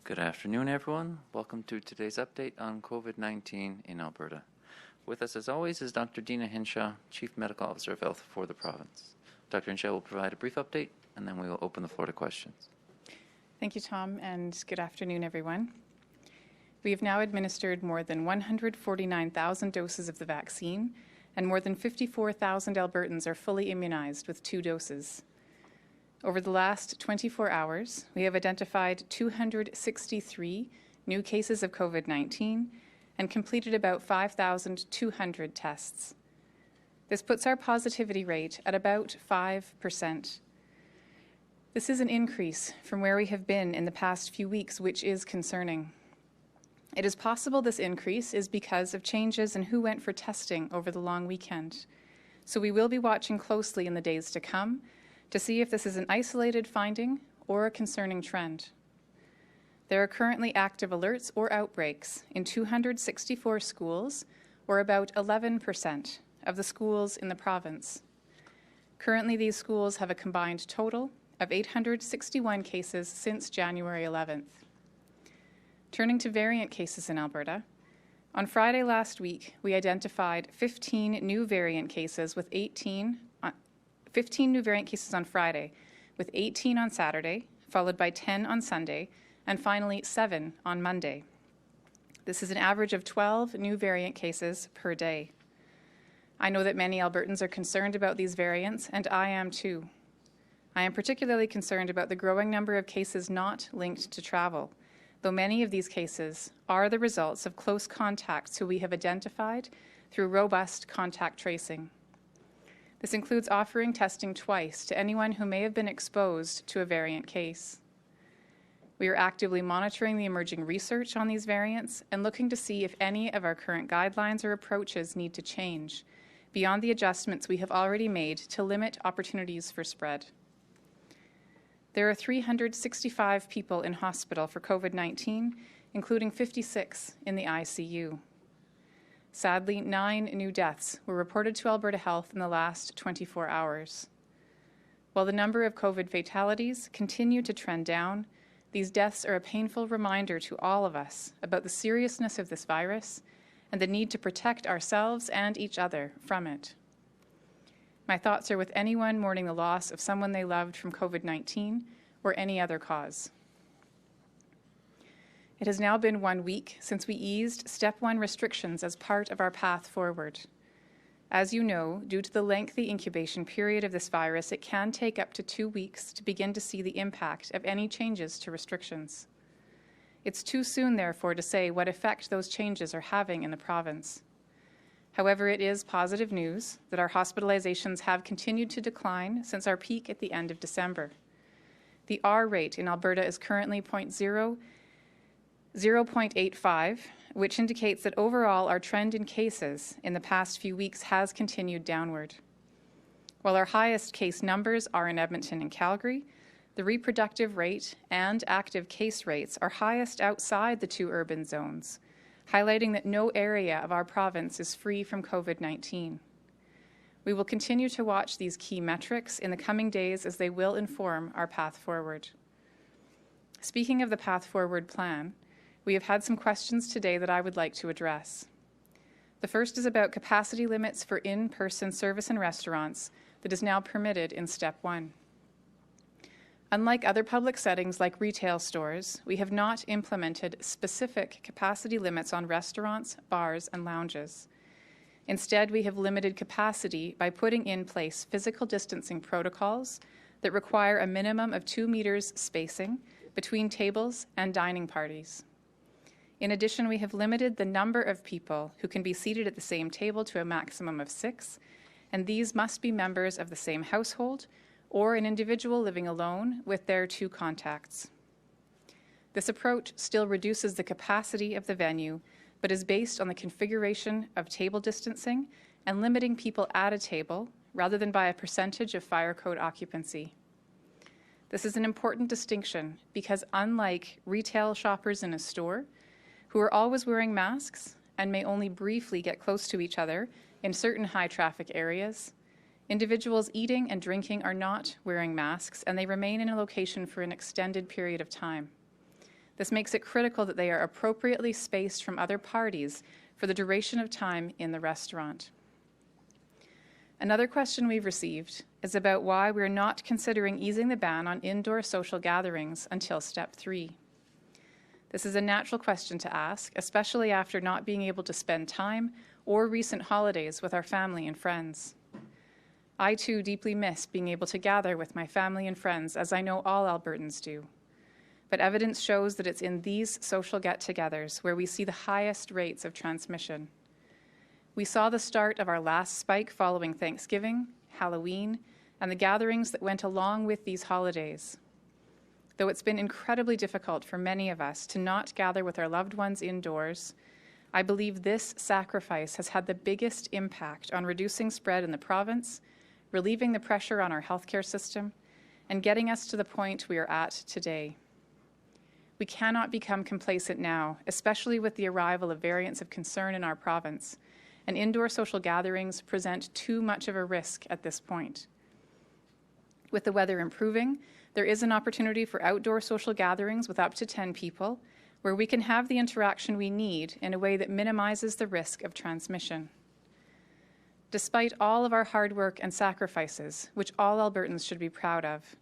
Good afternoon, everyone. Welcome to today's update on COVID-19 in Alberta. With us, as always, is Dr. Dina Henshaw, Chief Medical Officer of Health for the province. Dr. Henshaw will provide a brief update, and then we will open the floor to questions. Thank you, Tom, and good afternoon, everyone. We have now administered more than 149,000 doses of the vaccine, and more than 54,000 Albertans are fully immunized with 2 doses. Over the last 24 hours, we have identified 263 new cases of COVID-19 and completed about 5,200 tests. This puts our positivity rate at about 5%. This is an increase from where we have been in the past few weeks, which is concerning. It is possible this increase is because of changes in who went for testing over the long weekend. So we will be watching closely in the days to come to see if this is an isolated finding or a concerning trend. There are currently active alerts or outbreaks in 264 schools, or about 11% of the schools in the province. Currently, these schools have a combined total of 861 cases since January 11th. Turning to variant cases in Alberta, on Friday last week, we identified 15 new variant cases with 15 new variant cases on Friday, with 18 on Saturday, followed by 10 on Sunday, and finally 7 on Monday. This is an average of 12 new variant cases per day. I know that many Albertans are concerned about these variants, and I am too. I am particularly concerned about the growing number of cases not linked to travel, though many of these cases are the results of close contacts who we have identified through robust contact tracing. This includes offering testing twice to anyone who may have been exposed to a variant case. We are actively monitoring the emerging research on these variants and looking to see if any of our current guidelines or approaches need to change beyond the adjustments we have already made to limit opportunities for spread. There are 365 people in hospital for COVID-19, including 56 in the ICU. Sadly, 9 new deaths were reported to Alberta Health in the last 24 hours. While the number of COVID fatalities continue to trend down, these deaths are a painful reminder to all of us about the seriousness of this virus and the need to protect ourselves and each other from it. My thoughts are with anyone mourning the loss of someone they loved from COVID-19 or any other cause. It has now been 1 week since we eased Step 1 restrictions as part of our path forward. As you know, due to the lengthy incubation period of this virus, it can take up to 2 weeks to begin to see the impact of any changes to restrictions. It's too soon, therefore, to say what effect those changes are having in the province. However, it is positive news that our hospitalizations have continued to decline since our peak at the end of December. The R rate in Alberta is currently 0.85, which indicates that overall our trend in cases in the past few weeks has continued downward. While our highest case numbers are in Edmonton and Calgary, the reproductive rate and active case rates are highest outside the 2 urban zones, highlighting that no area of our province is free from COVID-19. We will continue to watch these key metrics in the coming days as they will inform our path forward. Speaking of the path forward plan, we have had some questions today that I would like to address. The first is about capacity limits for in-person service in restaurants that is now permitted in Step 1. Unlike other public settings like retail stores, we have not implemented specific capacity limits on restaurants, bars, and lounges. Instead, we have limited capacity by putting in place physical distancing protocols that require a minimum of 2 meters spacing between tables and dining parties. In addition, we have limited the number of people who can be seated at the same table to a maximum of 6, and these must be members of the same household or an individual living alone with their 2 contacts. This approach still reduces the capacity of the venue, but is based on the configuration of table distancing and limiting people at a table rather than by a percentage of fire code occupancy. This is an important distinction because unlike retail shoppers in a store, who are always wearing masks and may only briefly get close to each other in certain high-traffic areas, individuals eating and drinking are not wearing masks and they remain in a location for an extended period of time. This makes it critical that they are appropriately spaced from other parties for the duration of time in the restaurant. Another question we've received is about why we're not considering easing the ban on indoor social gatherings until Step 3. This is a natural question to ask, especially after not being able to spend time or recent holidays with our family and friends. I too deeply miss being able to gather with my family and friends, as I know all Albertans do. But evidence shows that it's in these social get-togethers where we see the highest rates of transmission. We saw the start of our last spike following Thanksgiving, Halloween, and the gatherings that went along with these holidays. Though it's been incredibly difficult for many of us to not gather with our loved ones indoors, I believe this sacrifice has had the biggest impact on reducing spread in the province, relieving the pressure on our healthcare system, and getting us to the point we are at today. We cannot become complacent now, especially with the arrival of variants of concern in our province, and indoor social gatherings present too much of a risk at this point. With the weather improving, there is an opportunity for outdoor social gatherings with up to 10 people, where we can have the interaction we need in a way that minimizes the risk of transmission. Despite all of our hard work and sacrifices, which all Albertans should be proud of,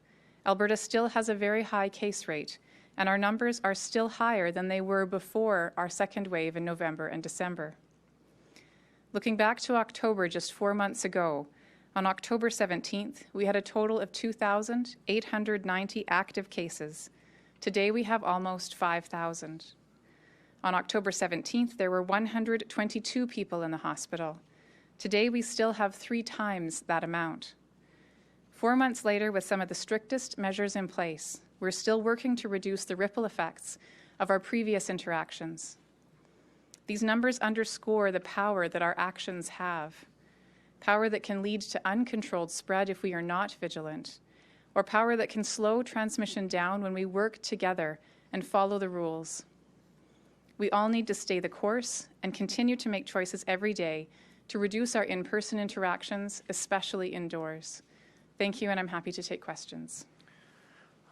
Alberta still has a very high case rate, and our numbers are still higher than they were before our second wave in November and December. Looking back to October just 4 months ago, on October 17th, we had a total of 2,890 active cases. Today we have almost 5,000. On October 17th, there were 122 people in the hospital. Today we still have 3 times that amount. 4 months later, with some of the strictest measures in place, we're still working to reduce the ripple effects of our previous interactions. These numbers underscore the power that our actions have, power that can lead to uncontrolled spread if we are not vigilant, or power that can slow transmission down when we work together and follow the rules. We all need to stay the course and continue to make choices every day to reduce our in-person interactions, especially indoors. Thank you, and I'm happy to take questions.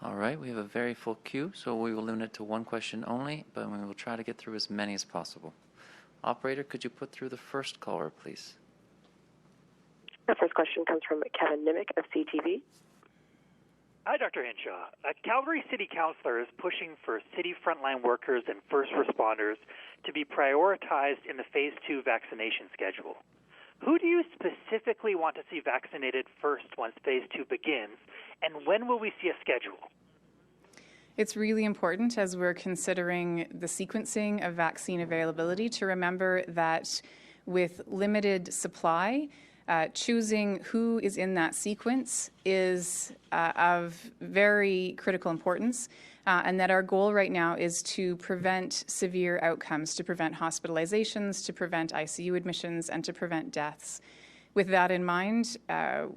All right, we have a very full queue, so we will limit it to one question only, but we will try to get through as many as possible. Operator, could you put through the first caller, please? The first question comes from Kevin Nimick of CTV. Hi, Dr. Hinshaw. A Calgary City Councillor is pushing for city frontline workers and first responders to be prioritized in the Phase 2 vaccination schedule. Who do you specifically want to see vaccinated first once Phase 2 begins, and when will we see a schedule? It's really important as we're considering the sequencing of vaccine availability to remember that with limited supply, choosing who is in that sequence is of very critical importance, and that our goal right now is to prevent severe outcomes, to prevent hospitalizations, to prevent ICU admissions, and to prevent deaths. With that in mind,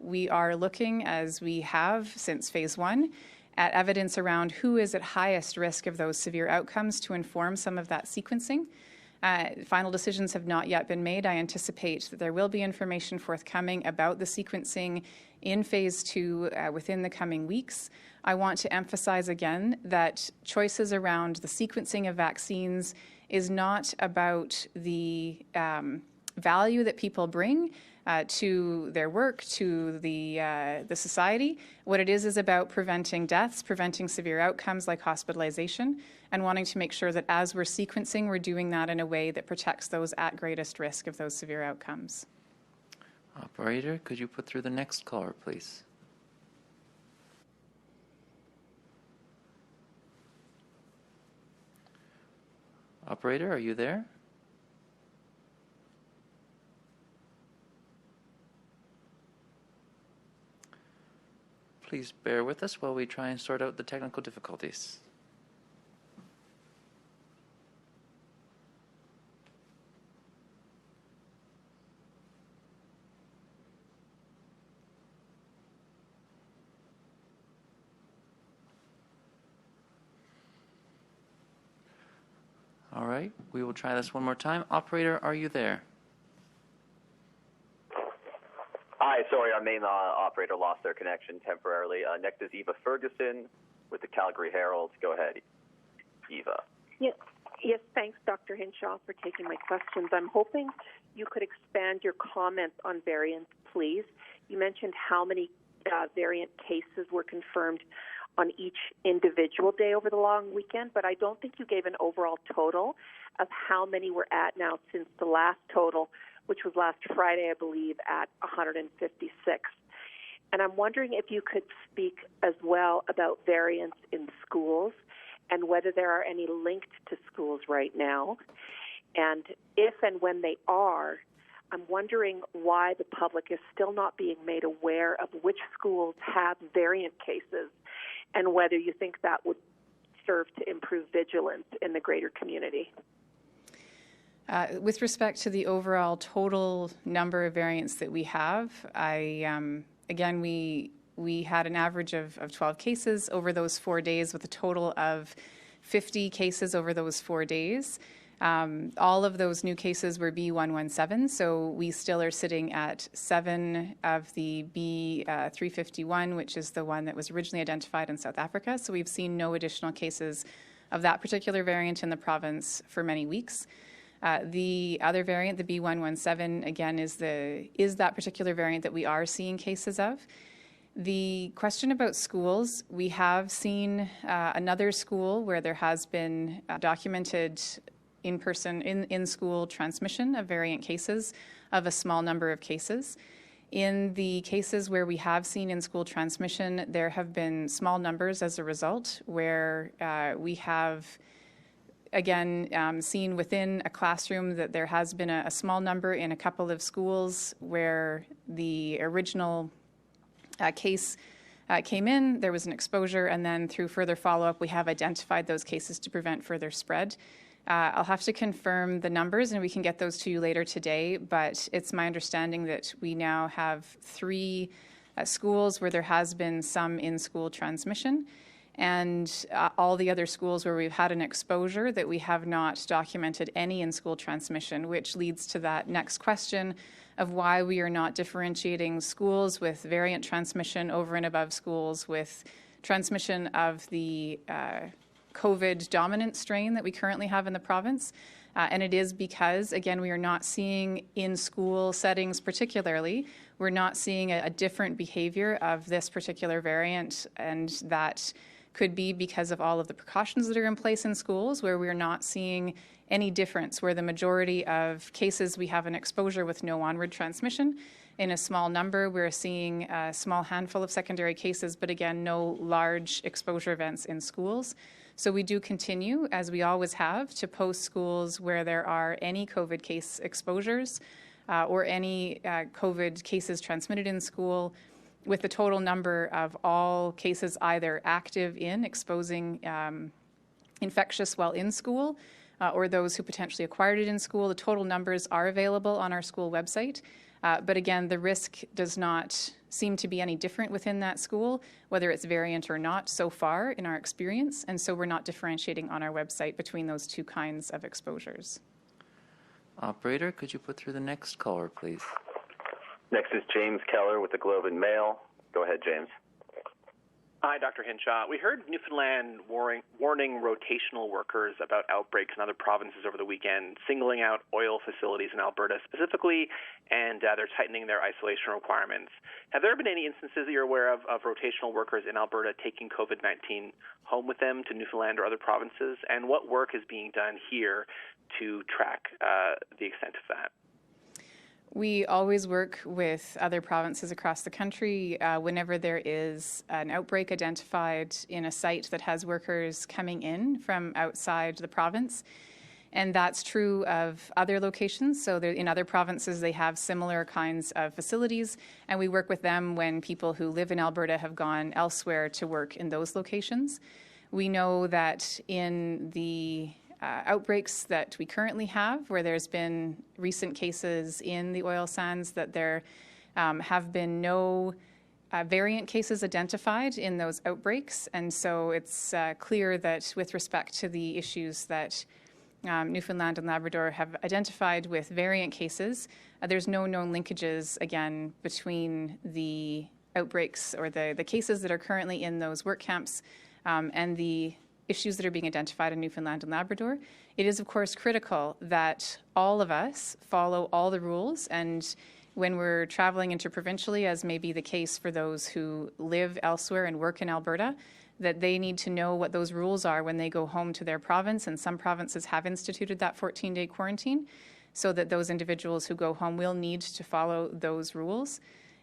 we are looking, as we have since Phase 1, at evidence around who is at highest risk of those severe outcomes to inform some of that sequencing. Final decisions have not yet been made. I anticipate that there will be information forthcoming about the sequencing in Phase 2 within the coming weeks. I want to emphasize again that choices around the sequencing of vaccines is not about the value that people bring to their work, to the society. What it is about preventing deaths, preventing severe outcomes like hospitalization, and wanting to make sure that as we're sequencing, we're doing that in a way that protects those at greatest risk of those severe outcomes. Operator, could you put through the next caller, please? Operator, are you there? Please bear with us while we try and sort out the technical difficulties. All right, we will try this one more time. Operator, are you there? Hi, sorry, our main operator lost their connection temporarily. Next is Eva Ferguson with the Calgary Herald. Go ahead. Eva. Yes, thanks, Dr. Hinshaw, for taking my questions. I'm hoping you could expand your comments on variants, please. You mentioned how many variant cases were confirmed on each individual day over the long weekend, but I don't think you gave an overall total of how many we're at now since the last total, which was last Friday, I believe, at 156. And I'm wondering if you could speak as well about variants in schools and whether there are any linked to schools right now. And if and when they are, I'm wondering why the public is still not being made aware of which schools have variant cases and whether you think that would serve to improve vigilance in the greater community. With respect to the overall total number of variants that we have, again, we had an average of 12 cases over those 4 days with a total of 50 cases over those 4 days. All of those new cases were B117, so we still are sitting at 7 of the B351, which is the one that was originally identified in South Africa. So we've seen no additional cases of that particular variant in the province for many weeks. The other variant, the B117, again, is that particular variant that we are seeing cases of. The question about schools, we have seen another school where there has been documented in-school transmission of variant cases of a small number of cases. In the cases where we have seen in-school transmission, there have been small numbers as a result, where we have, again, seen within a classroom that there has been a small number in a couple of schools where the original case came in, there was an exposure, and then through further follow-up, we have identified those cases to prevent further spread. I'll have to confirm the numbers, and we can get those to you later today, but it's my understanding that we now have 3 schools where there has been some in-school transmission, and all the other schools where we've had an exposure that we have not documented any in-school transmission, which leads to that next question of why we are not differentiating schools with variant transmission over and above schools with transmission of the COVID dominant strain that we currently have in the province. And it is because, again, we are not seeing in school settings particularly, we're not seeing a different behavior of this particular variant, and that could be because of all of the precautions that are in place in schools, where we're not seeing any difference, where the majority of cases we have an exposure with no onward transmission. In a small number, we're seeing a small handful of secondary cases, but again, no large exposure events in schools. So we do continue, as we always have, to post schools where there are any COVID case exposures or any COVID cases transmitted in school, with the total number of all cases either active in exposing infectious while in school or those who potentially acquired it in school. The total numbers are available on our school website. But again, the risk does not seem to be any different within that school, whether it's variant or not so far in our experience. And so we're not differentiating on our website between those 2 kinds of exposures. Operator, could you put through the next caller, please? Next is James Keller with the Globe and Mail. Go ahead, James. Hi, Dr. Hinshaw. We heard Newfoundland warning rotational workers about outbreaks in other provinces over the weekend, singling out oil facilities in Alberta specifically, and they're tightening their isolation requirements. Have there been any instances that you're aware of rotational workers in Alberta taking COVID-19 home with them to Newfoundland or other provinces? And what work is being done here to track the extent of that? We always work with other provinces across the country whenever there is an outbreak identified in a site that has workers coming in from outside the province. And that's true of other locations. So in other provinces, they have similar kinds of facilities, and we work with them when people who live in Alberta have gone elsewhere to work in those locations. We know that in the outbreaks that we currently have, where there's been recent cases in the oil sands, that there have been no variant cases identified in those outbreaks. And so it's clear that with respect to the issues that Newfoundland and Labrador have identified with variant cases, there's no known linkages, again, between the outbreaks or the cases that are currently in those work camps and the issues that are being identified in Newfoundland and Labrador, it is, of course, critical that all of us follow all the rules. And when we're traveling interprovincially, as may be the case for those who live elsewhere and work in Alberta, that they need to know what those rules are when they go home to their province. And some provinces have instituted that 14-day quarantine, so that those individuals who go home will need to follow those rules.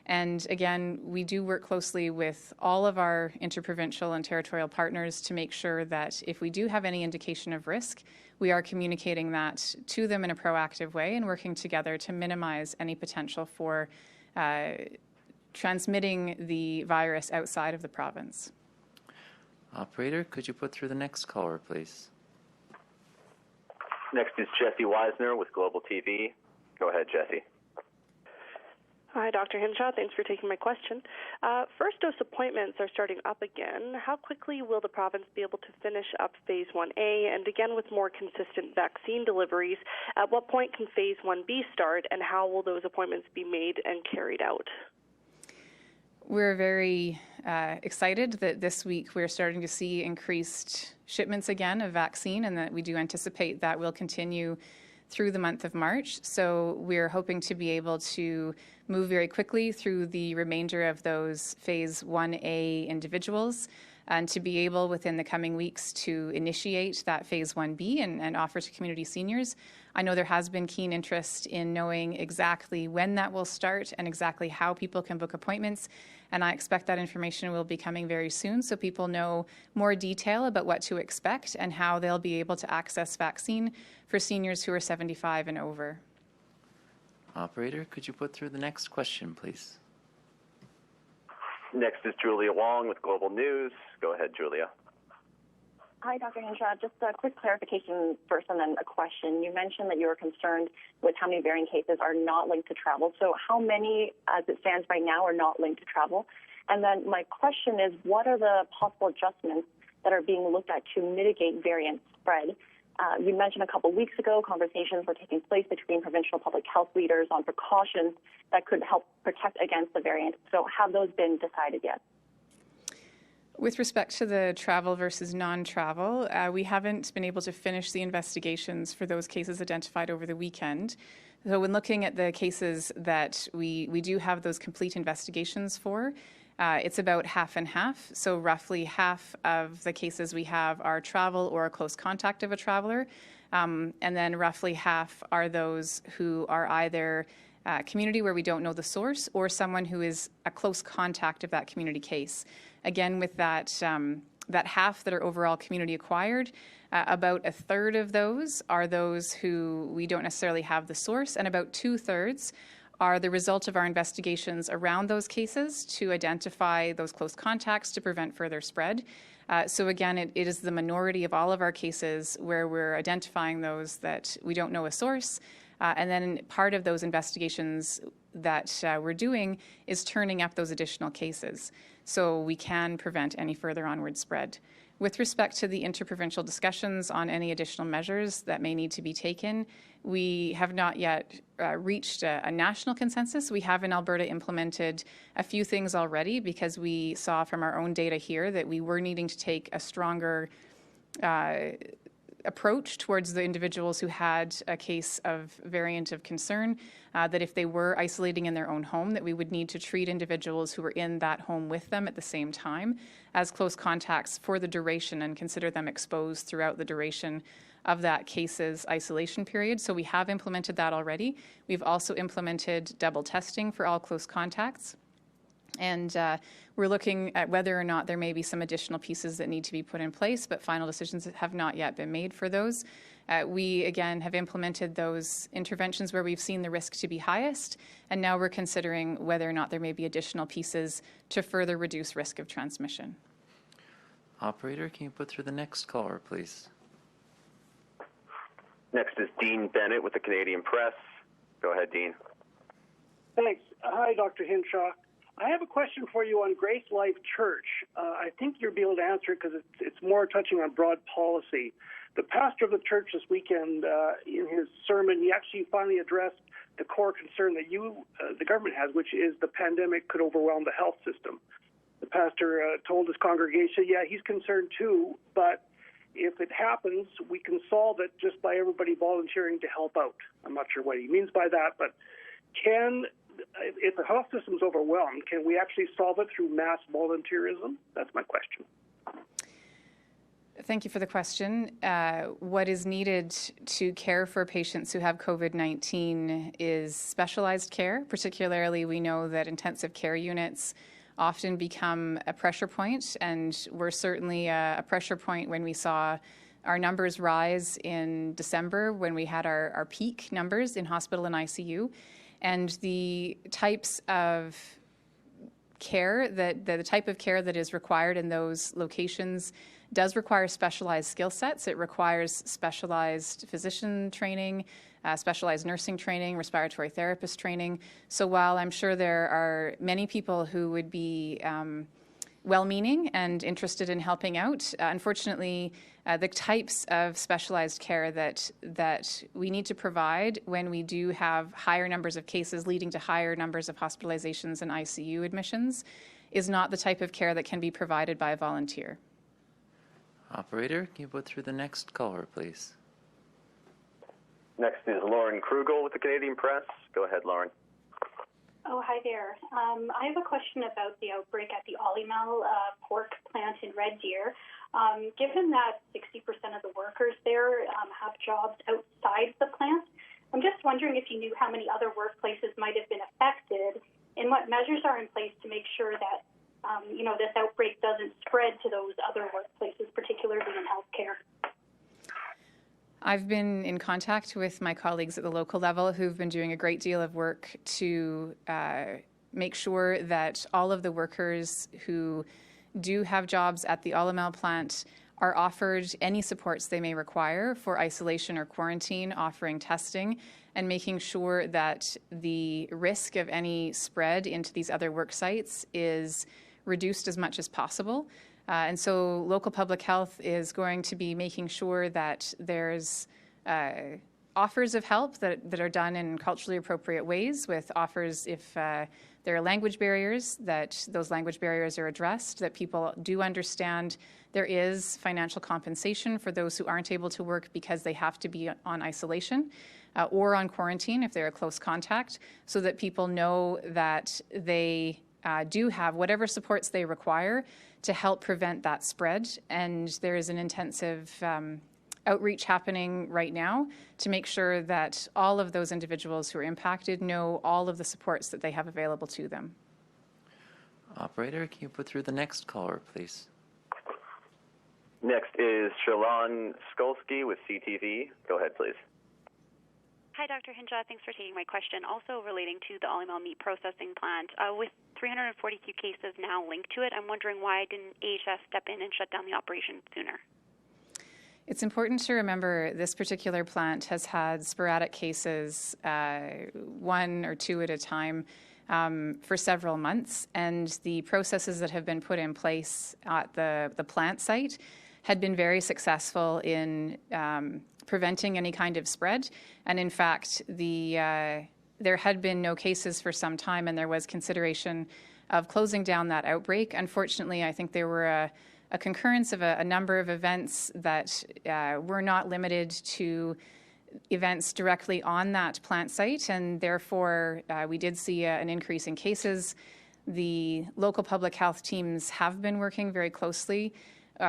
And again, we do work closely with all of our interprovincial and territorial partners to make sure that if we do have any indication of risk, we are communicating that to them in a proactive way and working together to minimize any potential for transmitting the virus outside of the province. Operator, could you put through the next caller, please? Next is Jesse Weisner with Global TV. Go ahead, Jesse. Hi, Dr. Hinshaw. Thanks for taking my question. First dose appointments are starting up again. How quickly will the province be able to finish up Phase 1A? And again, with more consistent vaccine deliveries, at what point can Phase 1B start, and how will those appointments be made and carried out? We're very excited that this week we're starting to see increased shipments again of vaccine, and that we do anticipate that will continue through the month of March. So we're hoping to be able to move very quickly through the remainder of those Phase 1A individuals, and to be able within the coming weeks to initiate that Phase 1B and offer to community seniors. I know there has been keen interest in knowing exactly when that will start and exactly how people can book appointments, and I expect that information will be coming very soon, so people know more detail about what to expect and how they'll be able to access vaccine for seniors who are 75 and over. Operator, could you put through the next question, please? Next is Julia Wong with Global News. Go ahead, Julia. Hi, Dr. Hinshaw. Just a quick clarification first and then a question. You mentioned that you were concerned with how many variant cases are not linked to travel. So how many, as it stands right now, are not linked to travel? And then my question is, what are the possible adjustments that are being looked at to mitigate variant spread? You mentioned a couple of weeks ago conversations were taking place between provincial public health leaders on precautions that could help protect against the variant. So have those been decided yet? With respect to the travel versus non-travel, we haven't been able to finish the investigations for those cases identified over the weekend. So when looking at the cases that we do have those complete investigations for, it's about half and half. So roughly half of the cases we have are travel or a close contact of a traveler, and then roughly half are those who are either community where we don't know the source or someone who is a close contact of that community case. Again, with that half that are overall community acquired, about a third of those are those who we don't necessarily have the source, and about 2/3 are the result of our investigations around those cases to identify those close contacts to prevent further spread. So again, it is the minority of all of our cases where we're identifying those that we don't know a source. And then part of those investigations that we're doing is turning up those additional cases so we can prevent any further onward spread. With respect to the interprovincial discussions on any additional measures that may need to be taken, we have not yet reached a national consensus. We have in Alberta implemented a few things already because we saw from our own data here that we were needing to take a stronger approach towards the individuals who had a case of variant of concern, that if they were isolating in their own home, that we would need to treat individuals who were in that home with them at the same time as close contacts for the duration and consider them exposed throughout the duration of that case's isolation period. So we have implemented that already. We've also implemented double testing for all close contacts. And we're looking at whether or not there may be some additional pieces that need to be put in place, but final decisions have not yet been made for those. We, again, have implemented those interventions where we've seen the risk to be highest, and now we're considering whether or not there may be additional pieces to further reduce risk of transmission. Operator, can you put through the next caller, please? Next is Dean Bennett with the Canadian Press. Go ahead, Dean. Thanks. Hi, Dr. Hinshaw. I have a question for you on Grace Life Church. I think you'll be able to answer it because it's more touching on broad policy. The pastor of the church this weekend, in his sermon, he actually finally addressed the core concern that the government has, which is the pandemic could overwhelm the health system. The pastor told his congregation, yeah, he's concerned too, but if it happens, we can solve it just by everybody volunteering to help out. I'm not sure what he means by that, but if the health system is overwhelmed, can we actually solve it through mass volunteerism? That's my question. Thank you for the question. What is needed to care for patients who have COVID-19 is specialized care. Particularly, we know that intensive care units often become a pressure point, and we're certainly a pressure point when we saw our numbers rise in December when we had our peak numbers in hospital and ICU. And the types of care the type of care that is required in those locations does require specialized skill sets. It requires specialized physician training, specialized nursing training, respiratory therapist training. So while I'm sure there are many people who would be well-meaning and interested in helping out, unfortunately, the types of specialized care that we need to provide when we do have higher numbers of cases leading to higher numbers of hospitalizations and ICU admissions is not the type of care that can be provided by a volunteer. Operator, can you put through the next caller, please? Next is Lauren Krugel with the Canadian Press. Go ahead, Lauren. Oh, hi there. I have a question about the outbreak at the Olymel pork plant in Red Deer. Given that 60% of the workers there have jobs outside the plant, I'm just wondering if you knew how many other workplaces might have been affected and what measures are in place to make sure that this outbreak doesn't spread to those other workplaces, particularly in healthcare. I've been in contact with my colleagues at the local level who've been doing a great deal of work to make sure that all of the workers who do have jobs at the Olymel plant are offered any supports they may require for isolation or quarantine, offering testing, and making sure that the risk of any spread into these other work sites is reduced as much as possible. And so local public health is going to be making sure that there's offers of help that are done in culturally appropriate ways, with offers if there are language barriers, that those language barriers are addressed, that people do understand there is financial compensation for those who aren't able to work because they have to be on isolation or on quarantine if they're a close contact, so that people know that they do have whatever supports they require to help prevent that spread. And there is an intensive outreach happening right now to make sure that all of those individuals who are impacted know all of the supports that they have available to them. Operator, can you put through the next caller, please? Next is Shalon Skolsky with CTV. Go ahead, please. Hi, Dr. Hinshaw. Thanks for taking my question. Also relating to the Olymel meat processing plant, with 342 cases now linked to it, I'm wondering why didn't AHS step in and shut down the operation sooner? It's important to remember this particular plant has had sporadic cases, one or two at a time, for several months, and the processes that have been put in place at the plant site had been very successful in preventing any kind of spread. And in fact, there had been no cases for some time, and there was consideration of closing down that outbreak. Unfortunately, I think there were a concurrence of a number of events that were not limited to events directly on that plant site, and therefore we did see an increase in cases. The local public health teams have been working very closely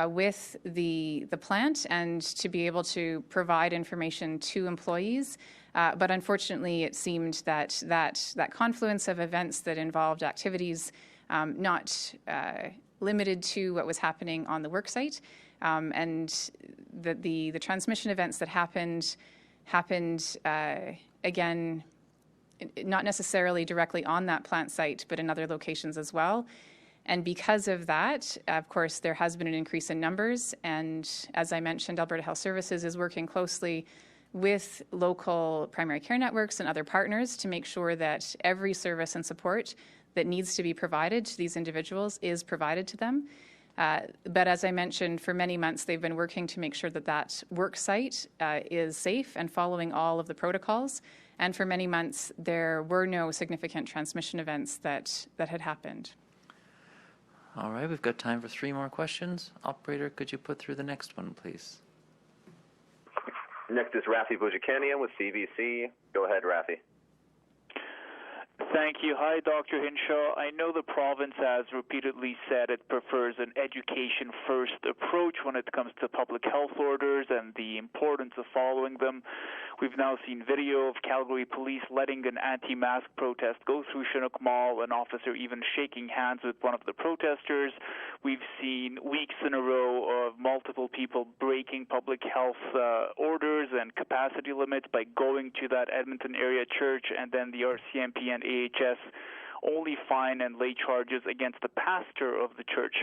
with the plant and to be able to provide information to employees. But unfortunately, it seemed that confluence of events that involved activities not limited to what was happening on the worksite, and the transmission events that happened again, not necessarily directly on that plant site, but in other locations as well. And because of that, of course, there has been an increase in numbers. And as I mentioned, Alberta Health Services is working closely with local primary care networks and other partners to make sure that every service and support that needs to be provided to these individuals is provided to them. But as I mentioned, for many months, they've been working to make sure that that work site is safe and following all of the protocols. And for many months, there were no significant transmission events that had happened. All right, we've got time for 3 more questions. Operator, could you put through the next one, please? Next is Rafi Boujakanian with CBC. Go ahead, Rafi. Thank you. Hi, Dr. Hinshaw. I know the province has repeatedly said it prefers an education-first approach when it comes to public health orders and the importance of following them. We've now seen video of Calgary police letting an anti-mask protest go through Chinook Mall, an officer even shaking hands with one of the protesters. We've seen weeks in a row of multiple people breaking public health orders and capacity limits by going to that Edmonton area church, and then the RCMP and AHS only fine and lay charges against the pastor of the church.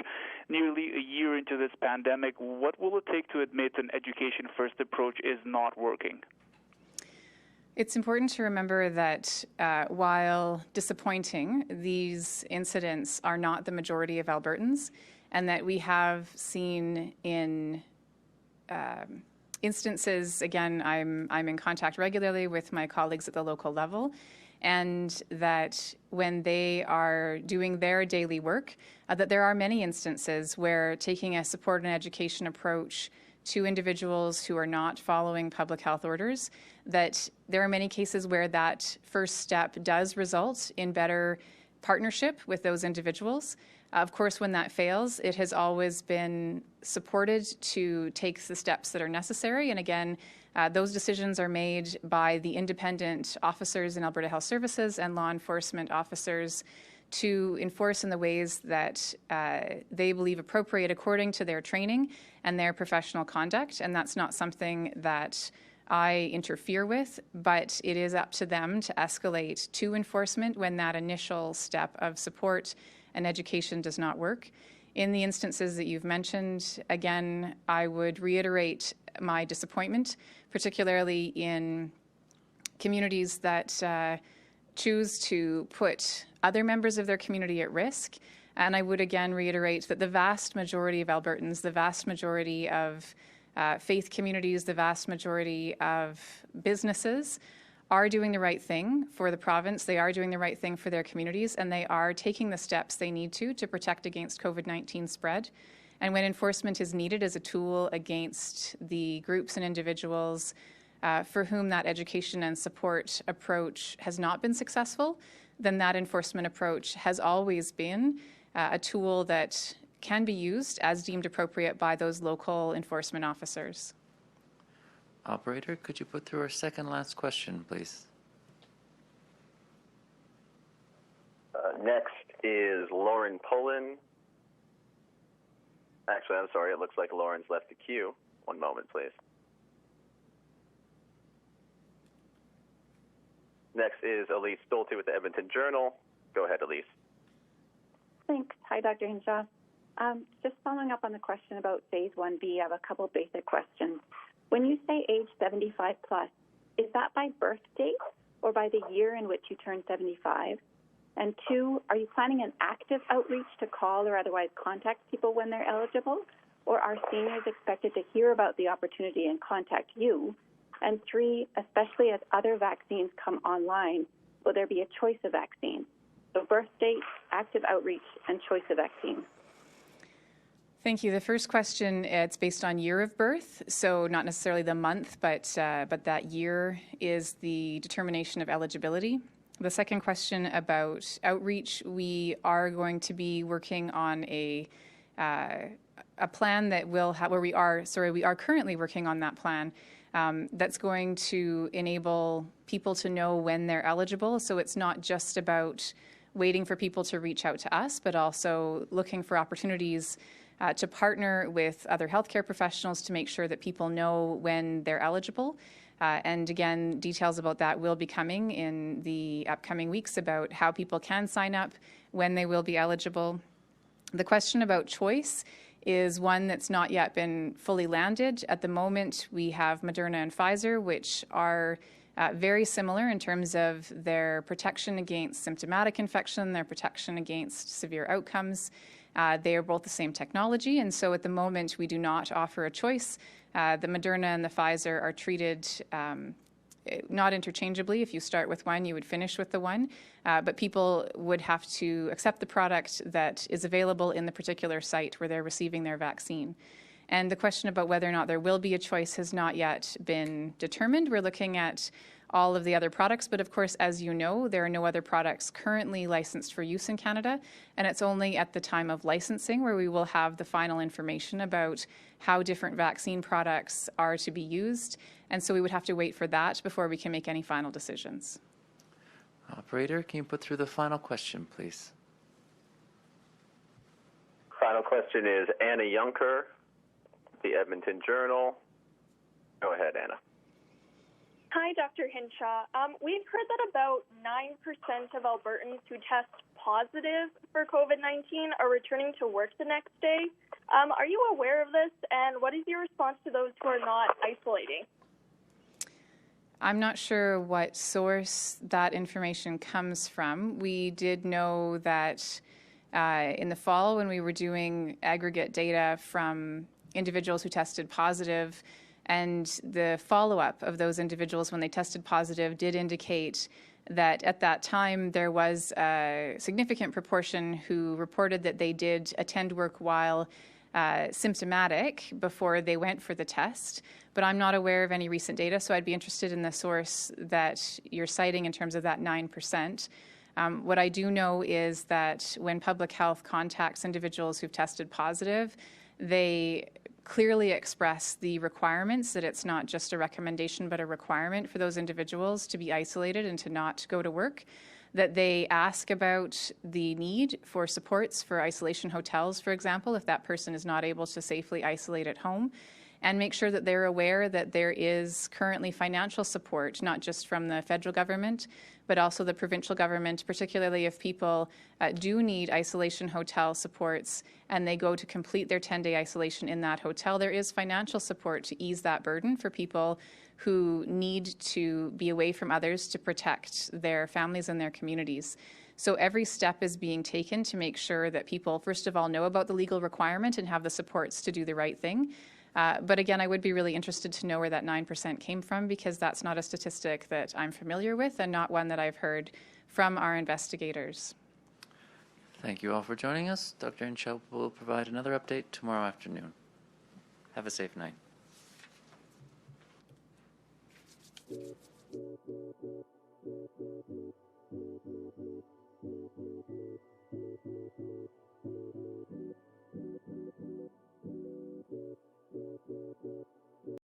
Nearly a year into this pandemic, what will it take to admit an education-first approach is not working? It's important to remember that while disappointing, these incidents are not the majority of Albertans, and that we have seen in instances, again, I'm in contact regularly with my colleagues at the local level, and that when they are doing their daily work, that there are many instances where taking a support and education approach to individuals who are not following public health orders, that there are many cases where that first step does result in better partnership with those individuals. Of course, when that fails, it has always been supported to take the steps that are necessary. And again, those decisions are made by the independent officers in Alberta Health Services and law enforcement officers to enforce in the ways that they believe appropriate according to their training and their professional conduct. And that's not something that I interfere with, but it is up to them to escalate to enforcement when that initial step of support and education does not work. In the instances that you've mentioned, again, I would reiterate my disappointment, particularly in communities that choose to put other members of their community at risk. And I would again reiterate that the vast majority of Albertans, the vast majority of faith communities, the vast majority of businesses are doing the right thing for the province. They are doing the right thing for their communities, and they are taking the steps they need to protect against COVID-19 spread. And when enforcement is needed as a tool against the groups and individuals for whom that education and support approach has not been successful, then that enforcement approach has always been a tool that can be used as deemed appropriate by those local enforcement officers. Operator, could you put through our second last question, please? Next is Lauren Pullen. Actually, I'm sorry, it looks like Lauren's left the queue. One moment, please. Next is Elise Stolte with the Edmonton Journal. Go ahead, Elise. Thanks. Hi, Dr. Hinshaw. Just following up on the question about Phase 1B, I have a couple basic questions. When you say age 75 plus, is that by birth date or by the year in which you turn 75? And 2, are you planning an active outreach to call or otherwise contact people when they're eligible? Or are seniors expected to hear about the opportunity and contact you? And 3, especially as other vaccines come online, will there be a choice of vaccine? So birth date, active outreach, and choice of vaccine. Thank you. The first question, it's based on year of birth, so not necessarily the month, but that year is the determination of eligibility. The second question about outreach, we are going to be working on a plan that will have, we are currently working on that plan that's going to enable people to know when they're eligible. So it's not just about waiting for people to reach out to us, but also looking for opportunities to partner with other healthcare professionals to make sure that people know when they're eligible. And again, details about that will be coming in the upcoming weeks about how people can sign up, when they will be eligible. The question about choice is one that's not yet been fully landed. At the moment, we have Moderna and Pfizer, which are very similar in terms of their protection against symptomatic infection, their protection against severe outcomes. They are both the same technology, and so at the moment we do not offer a choice. The Moderna and the Pfizer are treated not interchangeably. If you start with one, you would finish with the one, but people would have to accept the product that is available in the particular site where they're receiving their vaccine. And the question about whether or not there will be a choice has not yet been determined. We're looking at all of the other products, but of course, as you know, there are no other products currently licensed for use in Canada, and it's only at the time of licensing where we will have the final information about how different vaccine products are to be used, and so we would have to wait for that before we can make any final decisions. Operator, can you put through the final question, please? Final question is Anna Junker, the Edmonton Journal. Go ahead, Anna. Hi, Dr. Hinshaw. We've heard that about 9% of Albertans who test positive for COVID-19 are returning to work the next day. Are you aware of this, and what is your response to those who are not isolating? I'm not sure what source that information comes from. We did know that in the fall, when we were doing aggregate data from individuals who tested positive, and the follow-up of those individuals when they tested positive did indicate that at that time there was a significant proportion who reported that they did attend work while symptomatic before they went for the test. But I'm not aware of any recent data, so I'd be interested in the source that you're citing in terms of that 9%. What I do know is that when public health contacts individuals who've tested positive, they clearly express the requirements, that it's not just a recommendation but a requirement for those individuals to be isolated and to not go to work, that they ask about the need for supports for isolation hotels, for example, if that person is not able to safely isolate at home, and make sure that they're aware that there is currently financial support, not just from the federal government, but also the provincial government, particularly if people do need isolation hotel supports and they go to complete their 10-day isolation in that hotel. There is financial support to ease that burden for people who need to be away from others to protect their families and their communities. So every step is being taken to make sure that people, first of all, know about the legal requirement and have the supports to do the right thing. But again, I would be really interested to know where that 9% came from, because that's not a statistic that I'm familiar with and not one that I've heard from our investigators. Thank you all for joining us. Dr. Hinshaw will provide another update tomorrow afternoon. Have a safe night.